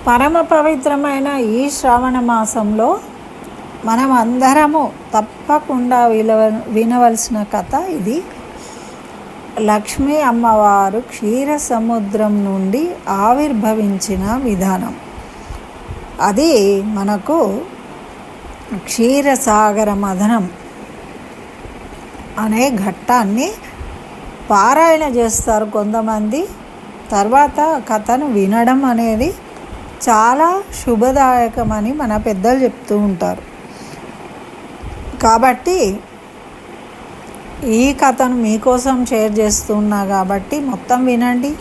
పరమ పవిత్రమైన ఈ శ్రావణ మాసంలో మనం అందరము తప్పకుండా వినవలసిన కథ ఇది. లక్ష్మీ అమ్మవారు క్షీర సముద్రం నుండి ఆవిర్భవించిన విధానం. అది మనకు క్షీరసాగర మథనం అనే ఘట్టాన్ని పారాయణ చేస్తారు కొంతమంది. తర్వాత కథను వినడం అనేది చాలా శుభదాయకమని మన పెద్దలు చెప్తూ ఉంటారు. కాబట్టి ఈ కథను మీకోసం షేర్ చేస్తున్నా కాబట్టి మొత్తం వినండి.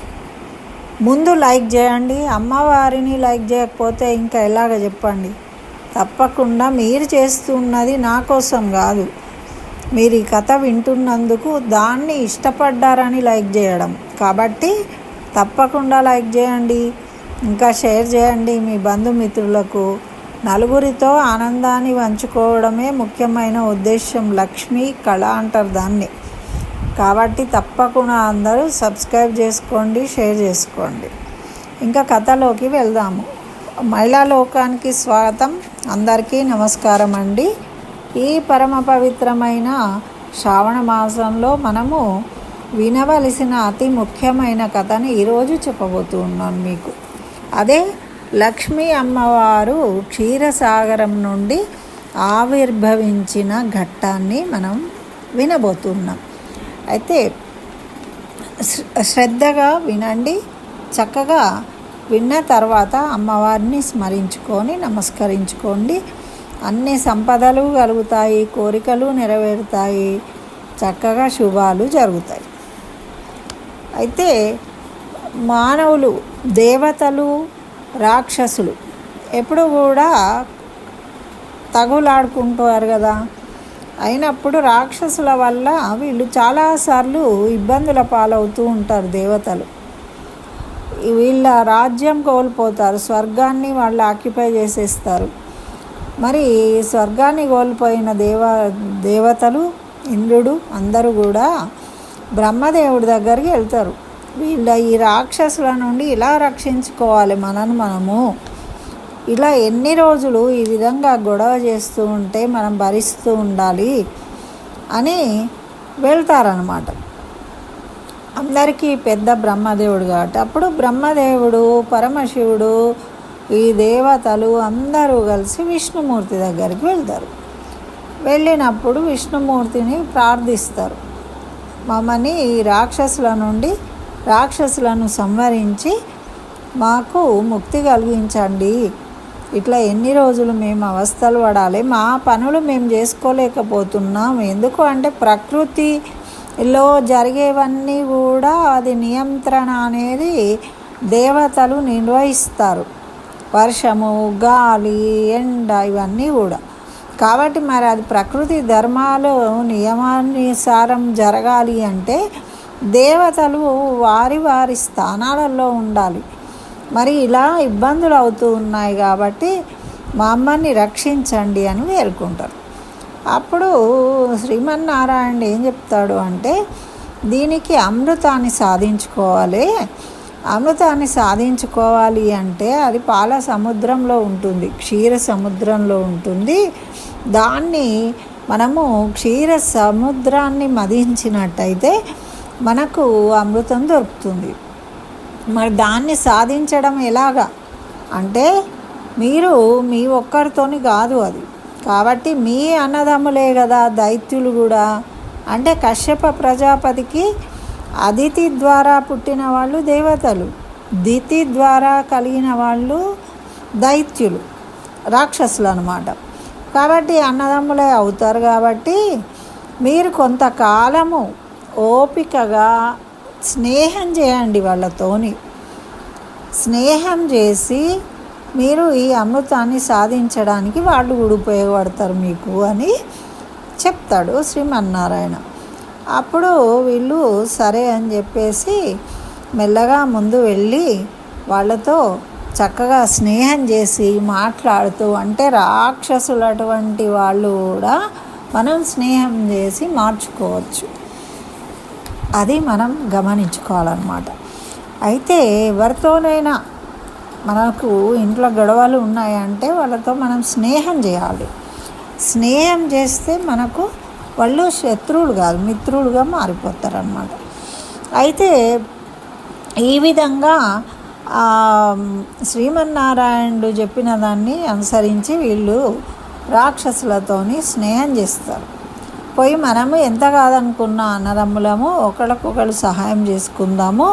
ముందు లైక్ చేయండి. అమ్మవారిని లైక్ చేయకపోతే ఇంకా ఎలాగ చెప్పండి. తప్పకుండా మీరు చేస్తున్నది నా కోసం కాదు, మీరు ఈ కథ వింటున్నందుకు దాన్ని ఇష్టపడ్డారని లైక్ చేయడం. కాబట్టి తప్పకుండా లైక్ చేయండి, ఇంకా షేర్ చేయండి మీ బంధుమిత్రులకు. నలుగురితో ఆనందాన్ని పంచుకోవడమే ముఖ్యమైన ఉద్దేశం. లక్ష్మీ కళ అంటారు దాన్ని. కాబట్టి తప్పకుండా అందరూ సబ్స్క్రైబ్ చేసుకోండి, షేర్ చేసుకోండి. ఇంకా కథలోకి వెళ్దాము. మహిళా లోకానికి స్వాగతం. అందరికీ నమస్కారం అండి. ఈ పరమ పవిత్రమైన శ్రావణ మాసంలో మనము వినవలసిన అతి ముఖ్యమైన కథని ఈరోజు చెప్పబోతున్నాను మీకు. అదే లక్ష్మీ అమ్మవారు క్షీరసాగరం నుండి ఆవిర్భవించిన ఘట్టాన్ని మనం వినబోతున్నాం. అయితే శ్రద్ధగా వినండి. చక్కగా విన్న తర్వాత అమ్మవారిని స్మరించుకొని నమస్కరించుకోండి. అన్ని సంపదలు కలుగుతాయి, కోరికలు నెరవేరుతాయి, చక్కగా శుభాలు జరుగుతాయి. అయితే మానవులు, దేవతలు, రాక్షసులు ఎప్పుడు కూడా తగులాడుకుంటారు కదా. అయినప్పుడు రాక్షసుల వల్ల వీళ్ళు చాలాసార్లు ఇబ్బందుల పాలవుతూ ఉంటారు. దేవతలు వీళ్ళ రాజ్యం కోల్పోతారు, స్వర్గాన్ని వాళ్ళు ఆక్యుపై చేసేస్తారు. మరి స్వర్గాన్ని కోల్పోయిన దేవతలు, ఇంద్రుడు అందరూ కూడా బ్రహ్మదేవుడి దగ్గరికి వెళ్తారు. ఈ రాక్షసుల నుండి ఇలా రక్షించుకోవాలి మనము, ఇలా ఎన్ని రోజులు ఈ విధంగా గొడవ చేస్తూ ఉంటే మనం భరిస్తూ ఉండాలి అని వెళ్తారనమాట. అందరికీ పెద్ద బ్రహ్మదేవుడు కాబట్టి అప్పుడు బ్రహ్మదేవుడు, పరమశివుడు, ఈ దేవతలు అందరూ కలిసి విష్ణుమూర్తి దగ్గరికి వెళ్తారు. వెళ్ళినప్పుడు విష్ణుమూర్తిని ప్రార్థిస్తారు, మమ్మల్ని ఈ రాక్షసులను సంహరించి మాకు ముక్తి కలిగించండి. ఇట్లా ఎన్ని రోజులు మేము అవస్థలు పడాలి, మా పనులు మేము చేసుకోలేకపోతున్నాం. ఎందుకు అంటే ప్రకృతిలో జరిగేవన్నీ కూడా అది నియంత్రణ అనేది దేవతలు నిర్వహిస్తారు. వర్షము, గాలి, ఎండ ఇవన్నీ కూడా. కాబట్టి మరి అది ప్రకృతి ధర్మాలు నియమానుసారం జరగాలి అంటే దేవతలు వారి స్థానాలలో ఉండాలి. మరి ఇలా ఇబ్బందులు అవుతూ ఉన్నాయి కాబట్టి మా అమ్మని రక్షించండి అని వేడుకుంటారు. అప్పుడు శ్రీమన్నారాయణుడు ఏం చెప్తాడు అంటే, దీనికి అమృతాన్ని సాధించుకోవాలి. అమృతాన్ని సాధించుకోవాలి అంటే అది పాల సముద్రంలో ఉంటుంది, క్షీర సముద్రంలో ఉంటుంది. దాన్ని మనము క్షీర సముద్రాన్ని మదించినట్టయితే మనకు అమృతం దొరుకుతుంది. మరి దాన్ని సాధించడం ఎలాగా అంటే మీరు మీ ఒక్కరితోని కాదు అది. కాబట్టి మీ అన్నదమ్ములే కదా దైత్యులు కూడా. అంటే కశ్యప ప్రజాపతికి అదితి ద్వారా పుట్టిన వాళ్ళు దేవతలు, దితి ద్వారా కలిగిన వాళ్ళు దైత్యులు, రాక్షసులు అన్నమాట. కాబట్టి అన్నదమ్ములే అవుతారు. కాబట్టి మీరు కొంతకాలము ఓపికగా స్నేహం చేయండి, వాళ్ళతోని స్నేహం చేసి మీరు ఈ అమృతాన్ని సాధించడానికి వాళ్ళు కూడా ఉపయోగపడతారు మీకు అని చెప్తాడు శ్రీమన్నారాయణ. అప్పుడు వీళ్ళు సరే అని చెప్పేసి మెల్లగా ముందు వెళ్ళి వాళ్ళతో చక్కగా స్నేహం చేసి మాట్లాడుతూ, అంటే రాక్షసులు అటువంటి వాళ్ళు కూడా మనం స్నేహం చేసి మార్చుకోవచ్చు. అది మనం గమనించుకోవాలన్నమాట. అయితే ఎవరితోనైనా మనకు ఇంట్లో గొడవలు ఉన్నాయంటే వాళ్ళతో మనం స్నేహం చేయాలి. స్నేహం చేస్తే మనకు వాళ్ళు శత్రువులు కాదు, మిత్రులుగా మారిపోతారన్నమాట. అయితే ఈ విధంగా శ్రీమన్నారాయణుడు చెప్పిన దాన్ని అనుసరించి వీళ్ళు రాక్షసులతోని స్నేహం చేస్తారు. పోయి మనము ఎంత కాదనుకున్న అన్నదమ్ములము ఒకరికొకరు సహాయం చేసుకుందాము,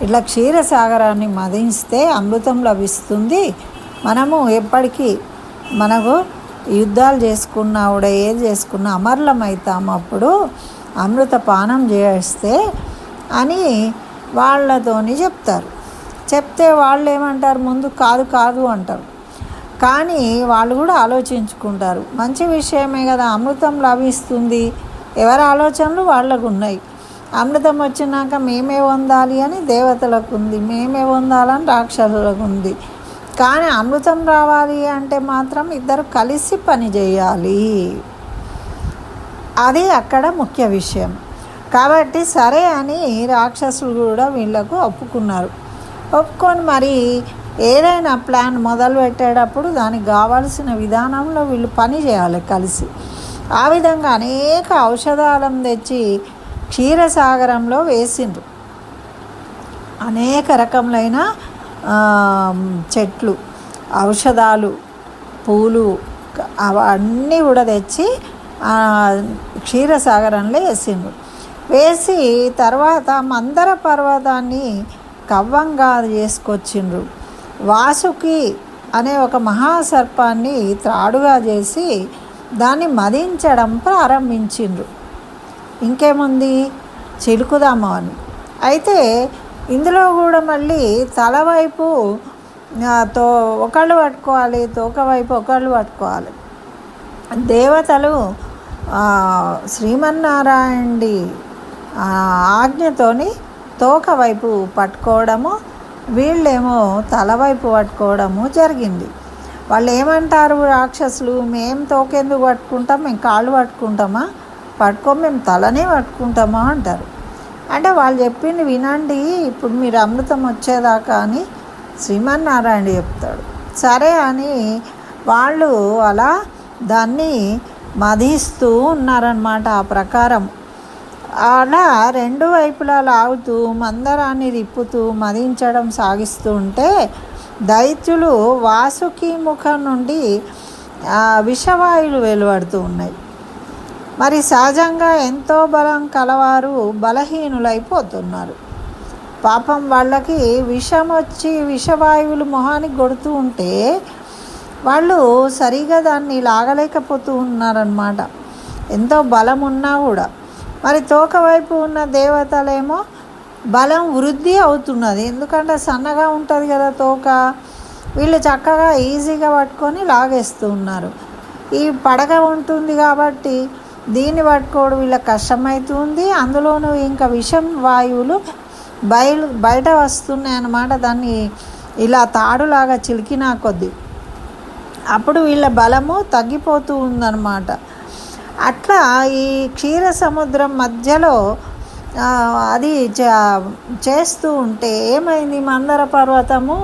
ఇట్లా క్షీరసాగరాన్ని మదిస్తే అమృతం లభిస్తుంది, మనము ఎప్పటికీ మనకు యుద్ధాలు చేసుకున్నా కూడా ఏది చేసుకున్నా అమరులం అవుతాము అప్పుడు అమృత పానం చేస్తే అని వాళ్ళతోని చెప్తే వాళ్ళు ఏమంటారు, ముందు కాదు కాదు అంటారు. కానీ వాళ్ళు కూడా ఆలోచించుకుంటారు, మంచి విషయమే కదా, అమృతం లభిస్తుంది, ఎవరి ఆలోచనలు వాళ్ళకు ఉన్నాయి. అమృతం వచ్చినాక మేమే పొందాలి అని దేవతలకు ఉంది, మేమే పొందాలని రాక్షసులకు ఉంది. కానీ అమృతం రావాలి అంటే మాత్రం ఇద్దరు కలిసి పని చేయాలి, అది అక్కడ ముఖ్య విషయం. కాబట్టి సరే అని రాక్షసులు కూడా వీళ్ళకు ఒప్పుకొని మరి ఏదైనా ప్లాన్ మొదలు పెట్టేటప్పుడు దానికి కావాల్సిన విధానంలో వీళ్ళు పని చేయాలి కలిసి. ఆ విధంగా అనేక ఔషధాలను తెచ్చి క్షీరసాగరంలో వేసిండ్రు. అనేక రకములైన చెట్లు, ఔషధాలు, పూలు అవన్నీ కూడా తెచ్చి క్షీరసాగరంలో వేసి తర్వాత మందర పర్వతాన్ని కవ్వంగా చేసుకొచ్చిండ్రు. వాసుకి అనే ఒక మహాసర్పాన్ని త్రాడుగా చేసి దాన్ని మదించడం ప్రారంభించిండ్రు. ఇంకేముంది, చిలుకుదాము అని. అయితే ఇందులో కూడా మళ్ళీ తలవైపు ఒకళ్ళు పట్టుకోవాలి, తోక వైపు ఒకళ్ళు పట్టుకోవాలి. దేవతలు శ్రీమన్నారాయణుడి ఆజ్ఞతోని తోక వైపు పట్టుకోవడము, వీళ్ళేమో తలవైపు పట్టుకోవడము జరిగింది. వాళ్ళు ఏమంటారు రాక్షసులు, మేము తోకెందుకు పట్టుకుంటాం, మేము కాళ్ళు పట్టుకుంటామా, మేము తలనే పట్టుకుంటామా అంటారు. అంటే వాళ్ళు చెప్పింది వినండి, ఇప్పుడు మీరు అమృతం వచ్చేదాకా అని శ్రీమన్నారాయణుడు చెప్తాడు. సరే అని వాళ్ళు అలా దాన్ని మదిస్తూ ఉన్నారన్నమాట. ఆ ప్రకారం అలా రెండు వైపులా లాగుతూ మందరాన్ని తిప్పుతూ మదించడం సాగిస్తూ ఉంటే దైత్యులు వాసుకి ముఖం నుండి విషవాయువులు వెలువడుతూ ఉన్నాయి. మరి సహజంగా ఎంతో బలం కలవారు బలహీనులైపోతున్నారు. పాపం వాళ్ళకి విషం వచ్చి విషవాయువులు మొహానికి కొడుతూ ఉంటే వాళ్ళు సరిగా దాన్ని లాగలేకపోతూ ఉన్నారన్నమాట, ఎంతో బలం ఉన్నా కూడా. మరి తోక వైపు ఉన్న దేవతలేమో బలం వృద్ధి అవుతున్నది, ఎందుకంటే సన్నగా ఉంటుంది కదా తోక, వీళ్ళు చక్కగా ఈజీగా పట్టుకొని లాగేస్తూ ఉన్నారు. ఈ పడగ ఉంటుంది కాబట్టి దీన్ని పట్టుకోవడం వీళ్ళకి కష్టమవుతుంది. అందులోనూ ఇంకా విషం వాయువులు బయట వస్తున్నాయి అన్నమాట. దాన్ని ఇలా తాడులాగా చిలికినా కొద్దీ అప్పుడు వీళ్ళ బలము తగ్గిపోతూ ఉందన్నమాట. అట్లా ఈ క్షీర సముద్రం మధ్యలో అది చేస్తూ ఉంటే ఏమైంది, మందర పర్వతము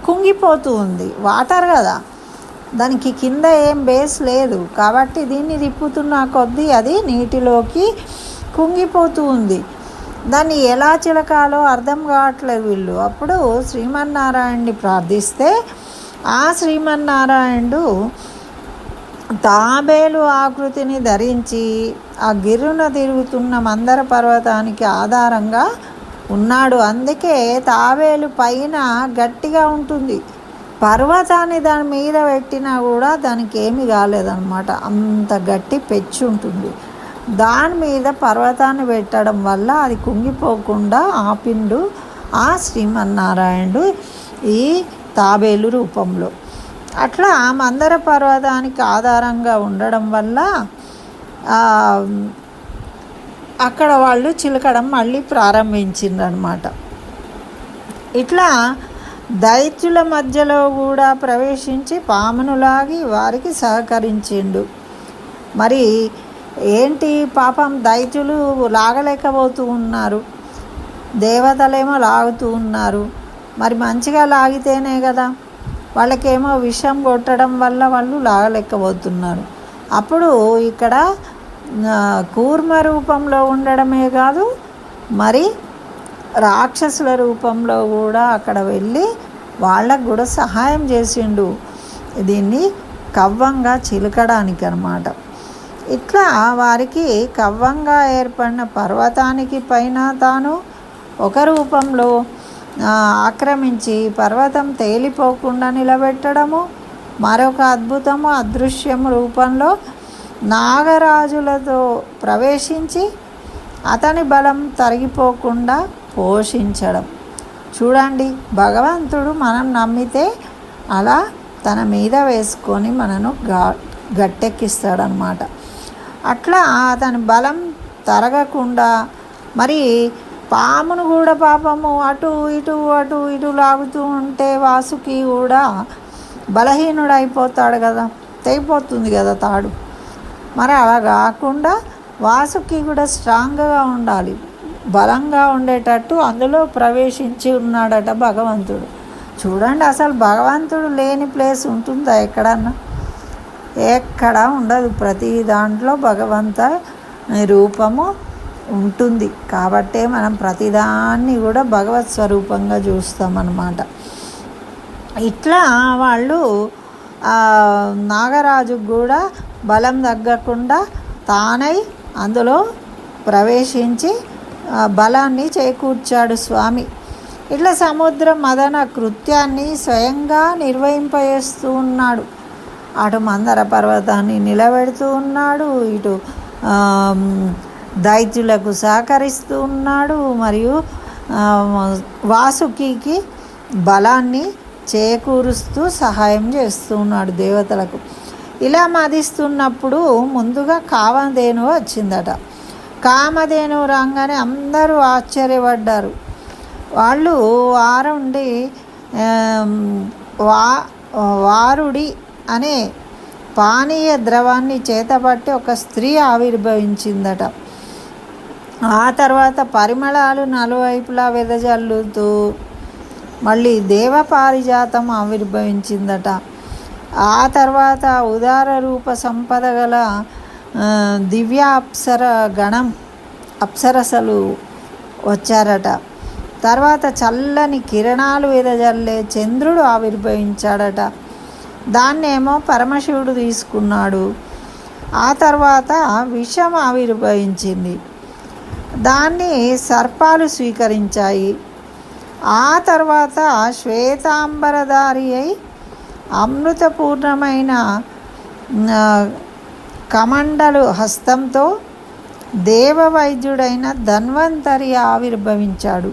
కుంగిపోతూ ఉంది. వాటర్ కదా, దానికి కింద ఏం బేస్ లేదు కాబట్టి దీన్ని తిప్పుతున్న కొద్దీ అది నీటిలోకి కుంగిపోతూ ఉంది. దాన్ని ఎలా చిలకాలో అర్థం కావట్లేదు వీళ్ళు. అప్పుడు శ్రీమన్నారాయణుని ప్రార్థిస్తే ఆ శ్రీమన్నారాయణుడు తాబేలు ఆకృతిని ధరించి ఆ గిర్రున తిరుగుతున్న మందర పర్వతానికి ఆధారంగా ఉన్నాడు. అందుకే తాబేలు పైన గట్టిగా ఉంటుంది, పర్వతాన్ని దాని మీద పెట్టినా కూడా దానికి ఏమీ కాలేదన్నమాట, అంత గట్టి పెచ్చు ఉంటుంది. దాని మీద పర్వతాన్ని పెట్టడం వల్ల అది కుంగిపోకుండా ఆపిండు ఆ శ్రీమన్నారాయణుడు ఈ తాబేలు రూపంలో. అట్లా మందర పర్వతానికి ఆధారంగా ఉండడం వల్ల అక్కడ వాళ్ళు చిలకడం మళ్ళీ ప్రారంభించిండ్రనమాట. ఇట్లా దైత్యుల మధ్యలో కూడా ప్రవేశించి పామును లాగి వారికి సహకరించిండు. మరి ఏంటి పాపం, దైత్యులు లాగలేకపోతూ ఉన్నారు, దేవతలేమో లాగుతూ ఉన్నారు. మరి మంచిగా లాగితేనే కదా. వాళ్ళకేమో విషం కొట్టడం వల్ల వాళ్ళు లాగలేకపోతున్నారు. అప్పుడు ఇక్కడ కూర్మ రూపంలో ఉండడమే కాదు, మరి రాక్షసుల రూపంలో కూడా అక్కడ వెళ్ళి వాళ్ళకు కూడా సహాయం చేసిండు, దీన్ని కవ్వంగా చిలకడానికి అన్నమాట. ఇట్లా వారికి కవ్వంగా ఏర్పడిన పర్వతానికి పైన తాను ఒక రూపంలో ఆక్రమించి పర్వతం తేలిపోకుండా నిలబెట్టడము, మరొక అద్భుతము అదృశ్యం రూపంలో నాగరాజులతో ప్రవేశించి అతని బలం తరిగిపోకుండా పోషించడం. చూడండి, భగవంతుడు మనం నమ్మితే అలా తన మీద వేసుకొని మనను గట్టెక్కిస్తాడనమాట. అట్లా అతని బలం తరగకుండా, మరి పామును కూడా పాపము అటు ఇటు లాగుతూ ఉంటే వాసుకి కూడా బలహీనుడు అయిపోతాడు కదా, తెగిపోతుంది కదా తాడు. మరి అలా కాకుండా వాసుకి కూడా స్ట్రాంగ్గా ఉండాలి, బలంగా ఉండేటట్టు అందులో ప్రవేశించి ఉన్నాడట భగవంతుడు. చూడండి, అసలు భగవంతుడు లేని ప్లేస్ ఉంటుందా ఎక్కడన్నా? ఎక్కడా ఉండదు. ప్రతి దాంట్లో భగవంత రూపము ఉంటుంది. కాబట్టే మనం ప్రతిదాన్ని కూడా భగవత్ స్వరూపంగా చూస్తామన్నమాట. ఇట్లా వాళ్ళు నాగరాజుకు కూడా బలం తగ్గకుండా తానై అందులో ప్రవేశించి బలాన్ని చేకూర్చాడు స్వామి. ఇట్లా సముద్ర మదన కృత్యాన్ని స్వయంగా నిర్వహింపజేస్తూ ఉన్నాడు. అటు మందర పర్వతాన్ని నిలబెడుతూ ఉన్నాడు, ఇటు దైత్యులకు సహకరిస్తూ ఉన్నాడు, మరియు వాసుకి బలాన్ని చేకూరుస్తూ సహాయం చేస్తూ ఉన్నాడు దేవతలకు. ఇలా మదిస్తున్నప్పుడు ముందుగా కామధేనువు వచ్చిందట. కామధేనువు రాగానే అందరూ ఆశ్చర్యపడ్డారు. వాళ్ళు వారుండి వారుడి అనే పానీయ ద్రవాన్ని చేతపట్టి ఒక స్త్రీ ఆవిర్భవించిందట. ఆ తర్వాత పరిమళాలు నలువైపులా వెదజల్లుతూ మళ్ళీ దేవపారిజాతం ఆవిర్భవించిందట. ఆ తర్వాత ఉదార రూప సంపద గల దివ్య అప్సరసలు వచ్చారట. తర్వాత చల్లని కిరణాలు వెదజల్లే చంద్రుడు ఆవిర్భవించాడట. దాన్నేమో పరమశివుడు తీసుకున్నాడు. ఆ తర్వాత విషం ఆవిర్భవించింది, దాన్ని సర్పాలు స్వీకరించాయి. ఆ తర్వాత శ్వేతాంబరధారి అయి అమృతపూర్ణమైన కమండలు హస్తంతో దేవవైద్యుడైన ధన్వంతరి ఆవిర్భవించాడు.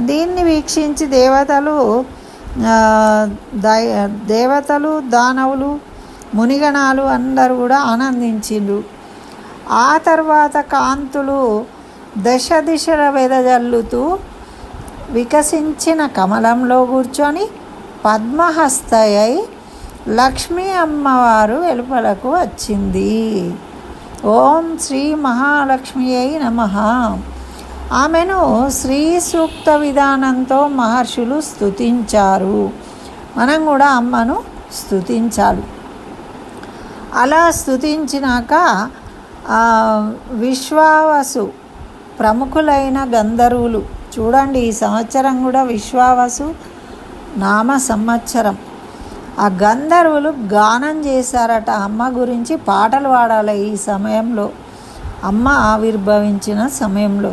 దీన్ని వీక్షించి దేవతలు దానవులు మునిగణాలు అందరూ కూడా ఆనందించిండ్రు. ఆ తర్వాత కాంతులు దశ దిశల వెదజల్లుతూ వికసించిన కమలంలో కూర్చొని పద్మహస్తయై లక్ష్మీ అమ్మవారు వెలుపలకు వచ్చింది. ఓం శ్రీ మహాలక్ష్మియై నమః. ఆమెను శ్రీ సూక్త విధానంతో మహర్షులు స్తుతించారు. మనం కూడా అమ్మను స్తుతించాలి. అలా స్తుతించినాక విశ్వావసు ప్రముఖులైన గంధర్వులు, చూడండి ఈ సంవత్సరం కూడా విశ్వావసు నామ సంవత్సరం. ఆ గంధర్వులు గానం చేశారట అమ్మ గురించి, పాటలు పాడాలి ఈ సమయంలో, అమ్మ ఆవిర్భవించిన సమయంలో.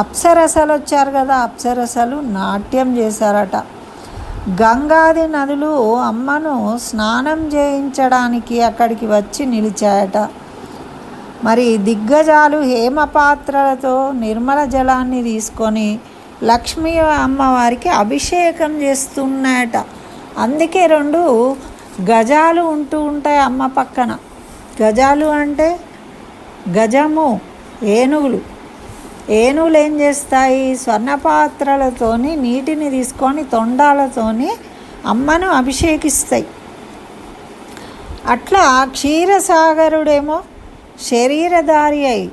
అప్సరసలు వచ్చారు కదా, అప్సరసలు నాట్యం చేశారట. గంగాది నదులు అమ్మను స్నానం చేయించడానికి అక్కడికి వచ్చి నిలిచాయట. మరి దిగ్గజాలు హేమపాత్రలతో నిర్మల జలాన్ని తీసుకొని లక్ష్మీ అమ్మవారికి అభిషేకం చేస్తున్నాయట. అందుకే 2 గజాలు ఉంటూ ఉంటాయి అమ్మ పక్కన. గజాలు అంటే గజము, ఏనుగులు. ఏనుగులు ఏం చేస్తాయి? స్వర్ణపాత్రలతోని నీటిని తీసుకొని తొండాలతోని అమ్మను అభిషేకిస్తాయి. అట్లా క్షీరసాగరుడేమో శరీరధారి అయి,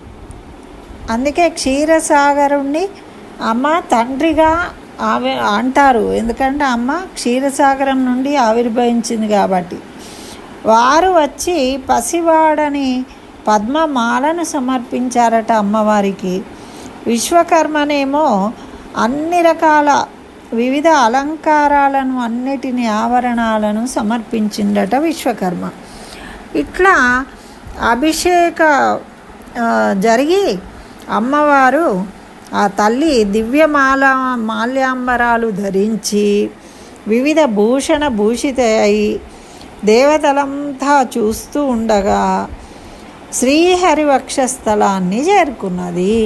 అందుకే క్షీరసాగరుణ్ణి అమ్మ తండ్రిగా అంటారు, ఎందుకంటే అమ్మ క్షీరసాగరం నుండి ఆవిర్భవించింది కాబట్టి. వారు వచ్చి పసివాడని పద్మమాలను సమర్పించారట అమ్మవారికి. విశ్వకర్మనేమో అన్ని రకాల వివిధ అలంకారాలను అన్నిటిని ఆభరణాలను సమర్పించిందట విశ్వకర్మ. ఇట్లా అభిషేక జరిగి అమ్మవారు ఆ తల్లి మాల్యాంబరాలు ధరించి వివిధ భూషిత అయి దేవతలంతా చూస్తూ ఉండగా శ్రీహరి వక్షస్థలాన్ని చేరుకున్నది.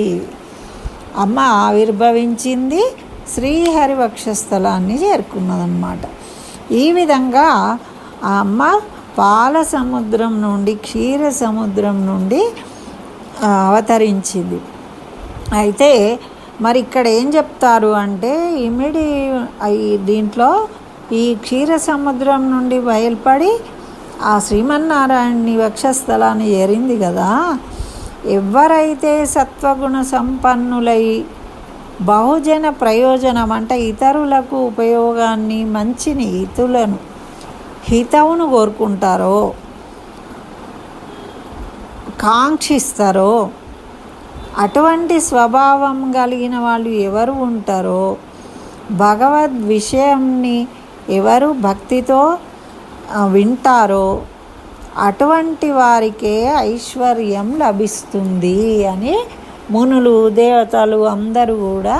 అమ్మ ఆవిర్భవించింది, శ్రీహరి వక్షస్థలాన్ని చేరుకున్నదన్నమాట. ఈ విధంగా ఆ అమ్మ పాల సముద్రం నుండి క్షీర సముద్రం నుండి అవతరించింది. అయితే మరి ఇక్కడ ఏం చెప్తారు అంటే దీంట్లో ఈ క్షీర సముద్రం నుండి బయలుపడి ఆ శ్రీమన్నారాయణుని వక్షస్థలాన్ని చేరింది కదా. ఎవరైతే సత్వగుణ సంపన్నులై బహుజన ప్రయోజనం అంటే ఇతరులకు ఉపయోగాన్ని మంచిని హితవును కోరుకుంటారో కాంక్షిస్తారో అటువంటి స్వభావం కలిగిన వాళ్ళు ఎవరు ఉంటారో భగవద్ విషయంని ఎవరు భక్తితో వింటారో అటువంటి వారికే ఐశ్వర్యం లభిస్తుంది అని మునులు దేవతలు అందరూ కూడా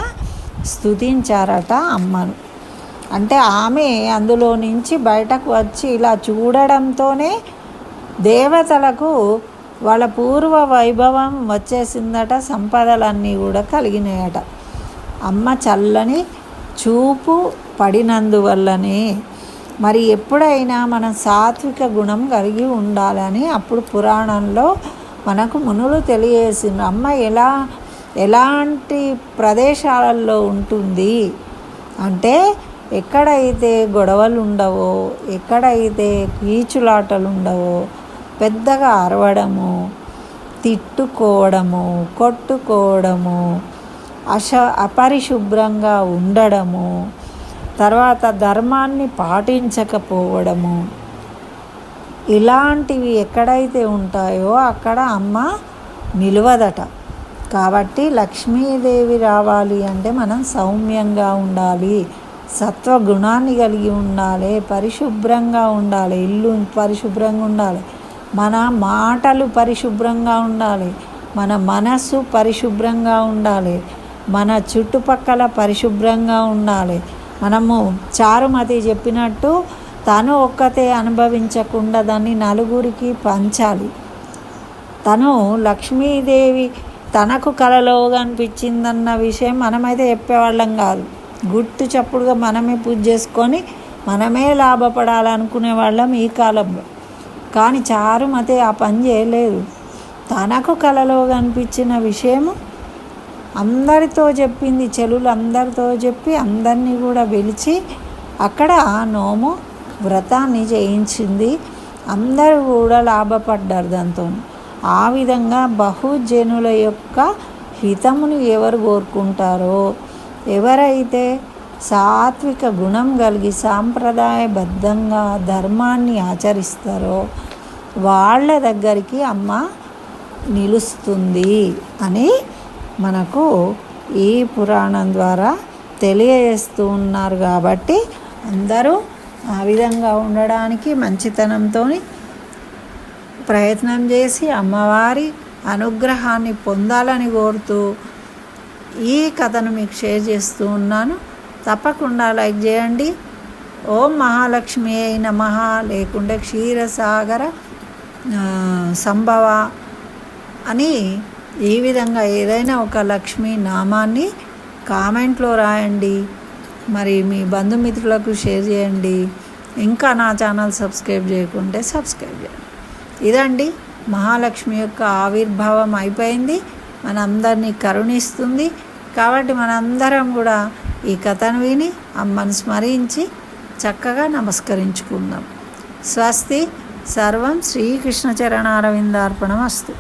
స్తుతించారట అమ్మను. అంటే ఆమె అందులో నుంచి బయటకు వచ్చి ఇలా చూడడంతోనే దేవతలకు వాళ్ళ పూర్వ వైభవం వచ్చేసిందట, సంపదలన్నీ కూడా కలిగినాయట. అమ్మ చల్లని చూపు పడినందువల్లనే మరి ఎప్పుడైనా మనం సాత్విక గుణం కలిగి ఉండాలని అప్పుడు పురాణంలో మనకు మునులు తెలియజేసిండ్రు. అమ్మ ఎలాంటి ప్రదేశాలలో ఉంటుంది అంటే ఎక్కడైతే గొడవలు ఉండవో, ఎక్కడైతే కీచులాటలు ఉండవో, పెద్దగా అరవడము, తిట్టుకోవడము, కొట్టుకోవడము, అపరిశుభ్రంగా ఉండడము, తర్వాత ధర్మాన్ని పాటించకపోవడము, ఇలాంటివి ఎక్కడైతే ఉంటాయో అక్కడ అమ్మ నిలవదట. కాబట్టి లక్ష్మీదేవి రావాలి అంటే మనం సౌమ్యంగా ఉండాలి, సత్వగుణాన్ని కలిగి ఉండాలి, పరిశుభ్రంగా ఉండాలి, ఇల్లు పరిశుభ్రంగా ఉండాలి, మన మాటలు పరిశుభ్రంగా ఉండాలి, మన మనస్సు పరిశుభ్రంగా ఉండాలి, మన చుట్టుపక్కల పరిశుభ్రంగా ఉండాలి. మనము చారుమతి చెప్పినట్టు తను ఒక్కతే అనుభవించకుండా దాన్ని నలుగురికి పంచాలి. తను లక్ష్మీదేవి తనకు కలలో కనిపించిందన్న విషయం మనమైతే చెప్పేవాళ్ళం కాదు. గుట్టు చప్పుడుగా మనమే పూజ చేసుకొని మనమే లాభపడాలనుకునే వాళ్ళం ఈ కాలంలో. కానీ చారుమతి ఆ పని చేయలేదు. తనకు కలలో కనిపించిన విషయము అందరితో చెప్పింది, చెలులు అందరితో చెప్పి అందరినీ కూడా పిలిచి అక్కడ నోము వ్రతాన్ని చేయించింది. అందరూ కూడా లాభపడ్డారు దాంతో. ఆ విధంగా బహుజనుల యొక్క హితమును ఎవరు కోరుకుంటారో, ఎవరైతే సాత్విక గుణం కలిగి సాంప్రదాయబద్ధంగా ధర్మాన్ని ఆచరిస్తారో వాళ్ళ దగ్గరికి అమ్మ నిలుస్తుంది అని మనకు ఈ పురాణం ద్వారా తెలియజేస్తూ ఉన్నారు. కాబట్టి అందరూ ఆ విధంగా ఉండడానికి మంచితనంతో ప్రయత్నం చేసి అమ్మవారి అనుగ్రహాన్ని పొందాలని కోరుతూ ఈ కథను మీకు షేర్ చేస్తూ ఉన్నాను. తప్పకుండా లైక్ చేయండి. ఓం మహాలక్ష్మి అయిన మహా లేకుంటే క్షీరసాగర సంభవ అని ఈ విధంగా ఏదైనా ఒక లక్ష్మీ నామాన్ని కామెంట్లో రాయండి. మరి మీ బంధుమిత్రులకు షేర్ చేయండి. ఇంకా నా ఛానల్ సబ్స్క్రైబ్ చేయకుంటే సబ్స్క్రైబ్ చేయండి. ఇదండి మహాలక్ష్మి యొక్క ఆవిర్భావం అయిపోయింది, మనందరినీ కరుణిస్తుంది. కాబట్టి మనందరం కూడా ఈ కథను విని అమ్మను స్మరించి చక్కగా నమస్కరించుకుందాం. స్వస్తి. సర్వం శ్రీకృష్ణ చరణారవిందార్పణమస్తు.